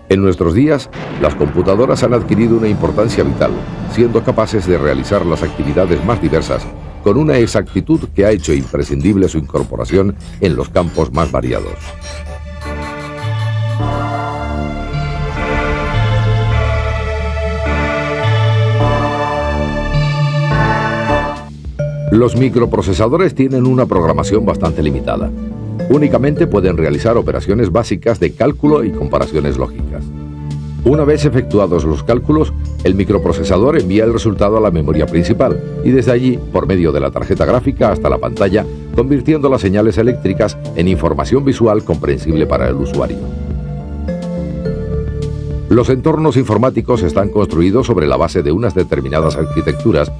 En nuestros días, las computadoras han adquirido una importancia vital, siendo capaces de realizar las actividades más diversas con una exactitud que ha hecho imprescindible su incorporación en los campos más variados. Los microprocesadores tienen una programación bastante limitada. Únicamente pueden realizar operaciones básicas de cálculo y comparaciones lógicas. Una vez efectuados los cálculos, el microprocesador envía el resultado a la memoria principal y desde allí, por medio de la tarjeta gráfica hasta la pantalla, convirtiendo las señales eléctricas en información visual comprensible para el usuario. Los entornos informáticos están construidos sobre la base de unas determinadas arquitecturas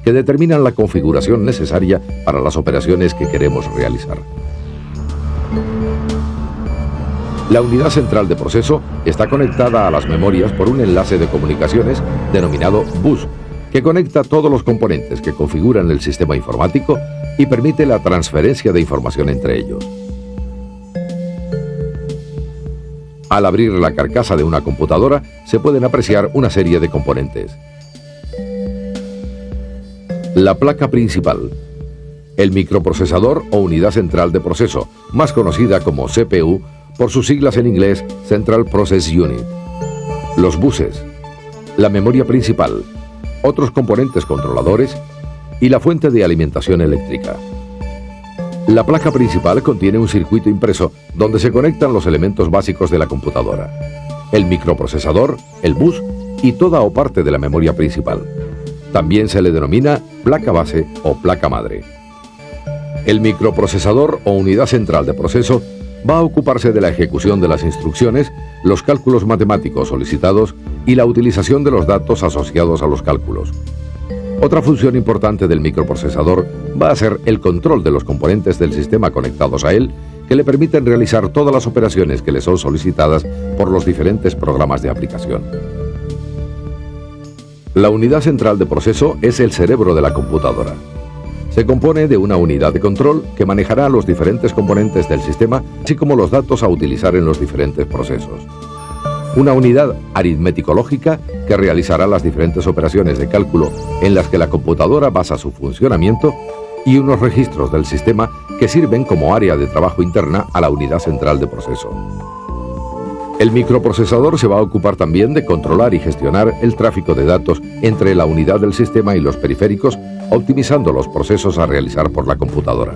que determinan la configuración necesaria para las operaciones que queremos realizar. La unidad central de proceso está conectada a las memorias por un enlace de comunicaciones denominado bus, que conecta todos los componentes que configuran el sistema informático y permite la transferencia de información entre ellos. Al abrir la carcasa de una computadora, se pueden apreciar una serie de componentes. La placa principal, el microprocesador o unidad central de proceso, más conocida como CPU, por sus siglas en inglés Central Process Unit. Los buses, la memoria principal, otros componentes controladores y la fuente de alimentación eléctrica. La placa principal contiene un circuito impreso donde se conectan los elementos básicos de la computadora, el microprocesador, el bus y toda o parte de la memoria principal. También se le denomina placa base o placa madre. El microprocesador o unidad central de proceso va a ocuparse de la ejecución de las instrucciones, los cálculos matemáticos solicitados y la utilización de los datos asociados a los cálculos. Otra función importante del microprocesador va a ser el control de los componentes del sistema conectados a él, que le permiten realizar todas las operaciones que le son solicitadas por los diferentes programas de aplicación. La unidad central de proceso es el cerebro de la computadora. Se compone de una unidad de control que manejará los diferentes componentes del sistema, así como los datos a utilizar en los diferentes procesos. Una unidad aritmético-lógica que realizará las diferentes operaciones de cálculo en las que la computadora basa su funcionamiento, y unos registros del sistema que sirven como área de trabajo interna a la unidad central de proceso. El microprocesador se va a ocupar también de controlar y gestionar el tráfico de datos entre la unidad del sistema y los periféricos, optimizando los procesos a realizar por la computadora.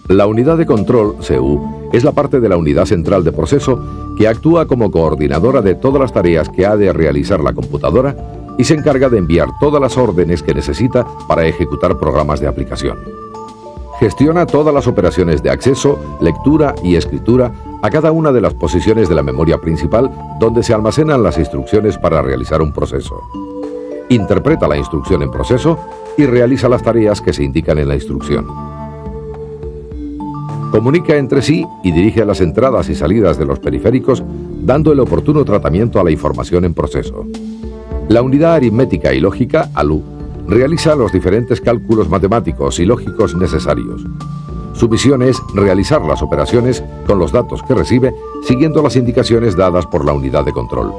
La unidad de control, CU, es la parte de la unidad central de proceso que actúa como coordinadora de todas las tareas que ha de realizar la computadora y se encarga de enviar todas las órdenes que necesita para ejecutar programas de aplicación. Gestiona todas las operaciones de acceso, lectura y escritura a cada una de las posiciones de la memoria principal donde se almacenan las instrucciones para realizar un proceso. Interpreta la instrucción en proceso y realiza las tareas que se indican en la instrucción. Comunica entre sí y dirige las entradas y salidas de los periféricos, dando el oportuno tratamiento a la información en proceso. La unidad aritmética y lógica, ALU, realiza los diferentes cálculos matemáticos y lógicos necesarios. Su misión es realizar las operaciones con los datos que recibe, siguiendo las indicaciones dadas por la unidad de control.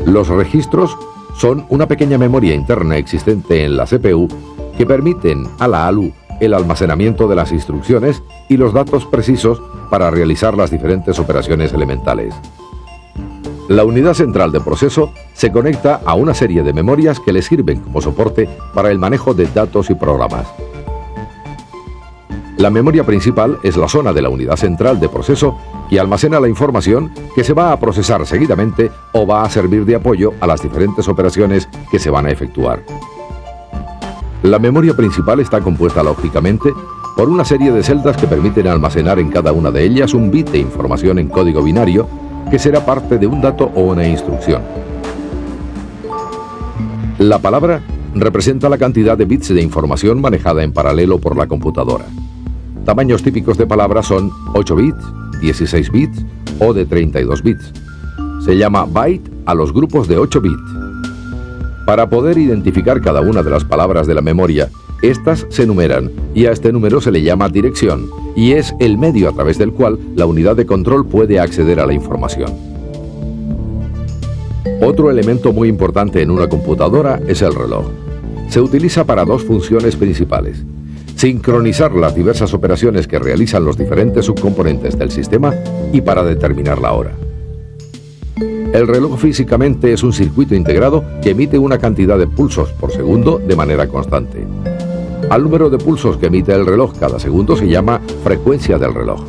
Los registros son una pequeña memoria interna existente en la CPU que permiten a la ALU el almacenamiento de las instrucciones y los datos precisos para realizar las diferentes operaciones elementales. La unidad central de proceso se conecta a una serie de memorias que le sirven como soporte para el manejo de datos y programas. La memoria principal es la zona de la unidad central de proceso que almacena la información que se va a procesar seguidamente o va a servir de apoyo a las diferentes operaciones que se van a efectuar. La memoria principal está compuesta lógicamente por una serie de celdas que permiten almacenar en cada una de ellas un bit de información en código binario que será parte de un dato o una instrucción. La palabra representa la cantidad de bits de información manejada en paralelo por la computadora. Tamaños típicos de palabras son 8 bits, 16 bits o de 32 bits. Se llama byte a los grupos de 8 bits. Para poder identificar cada una de las palabras de la memoria, Estas se numeran y a este número se le llama dirección y es el medio a través del cual la unidad de control puede acceder a la información. Otro elemento muy importante en una computadora es el reloj. Se utiliza para dos funciones principales: sincronizar las diversas operaciones que realizan los diferentes subcomponentes del sistema y para determinar la hora. El reloj físicamente es un circuito integrado que emite una cantidad de pulsos por segundo de manera constante. Al número de pulsos que emite el reloj cada segundo se llama frecuencia del reloj.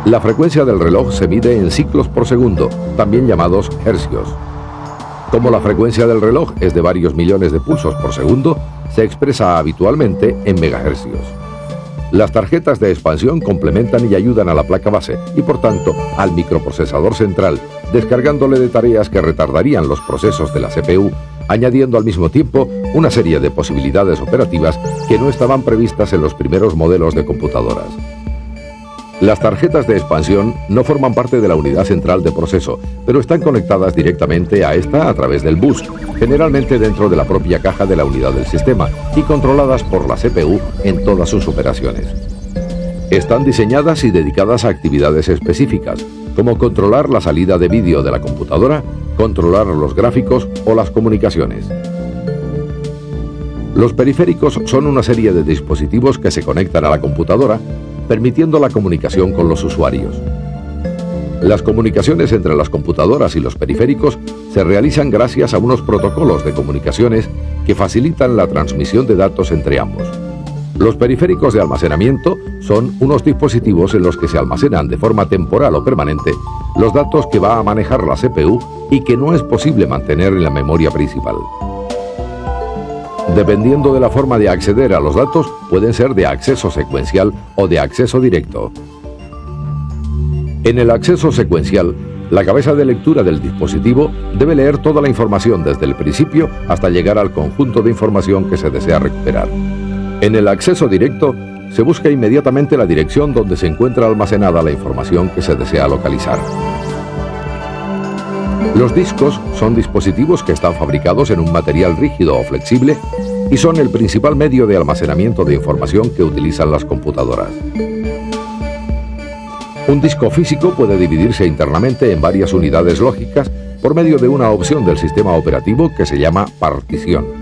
La frecuencia del reloj se mide en ciclos por segundo, también llamados hercios. Como la frecuencia del reloj es de varios millones de pulsos por segundo, se expresa habitualmente en megahercios. Las tarjetas de expansión complementan y ayudan a la placa base y por tanto al microprocesador central, descargándole de tareas que retardarían los procesos de la CPU, añadiendo al mismo tiempo una serie de posibilidades operativas que no estaban previstas en los primeros modelos de computadoras. Las tarjetas de expansión no forman parte de la unidad central de proceso, pero están conectadas directamente a esta a través del bus, generalmente dentro de la propia caja de la unidad del sistema y controladas por la CPU en todas sus operaciones. Están diseñadas y dedicadas a actividades específicas, como controlar la salida de vídeo de la computadora, controlar los gráficos o las comunicaciones. Los periféricos son una serie de dispositivos que se conectan a la computadora, permitiendo la comunicación con los usuarios. Las comunicaciones entre las computadoras y los periféricos se realizan gracias a unos protocolos de comunicaciones que facilitan la transmisión de datos entre ambos. Los periféricos de almacenamiento son unos dispositivos en los que se almacenan de forma temporal o permanente los datos que va a manejar la CPU y que no es posible mantener en la memoria principal. Dependiendo de la forma de acceder a los datos, pueden ser de acceso secuencial o de acceso directo. En el acceso secuencial, la cabeza de lectura del dispositivo debe leer toda la información desde el principio hasta llegar al conjunto de información que se desea recuperar. En el acceso directo, se busca inmediatamente la dirección donde se encuentra almacenada la información que se desea localizar. Los discos son dispositivos que están fabricados en un material rígido o flexible y son el principal medio de almacenamiento de información que utilizan las computadoras. Un disco físico puede dividirse internamente en varias unidades lógicas por medio de una opción del sistema operativo que se llama partición.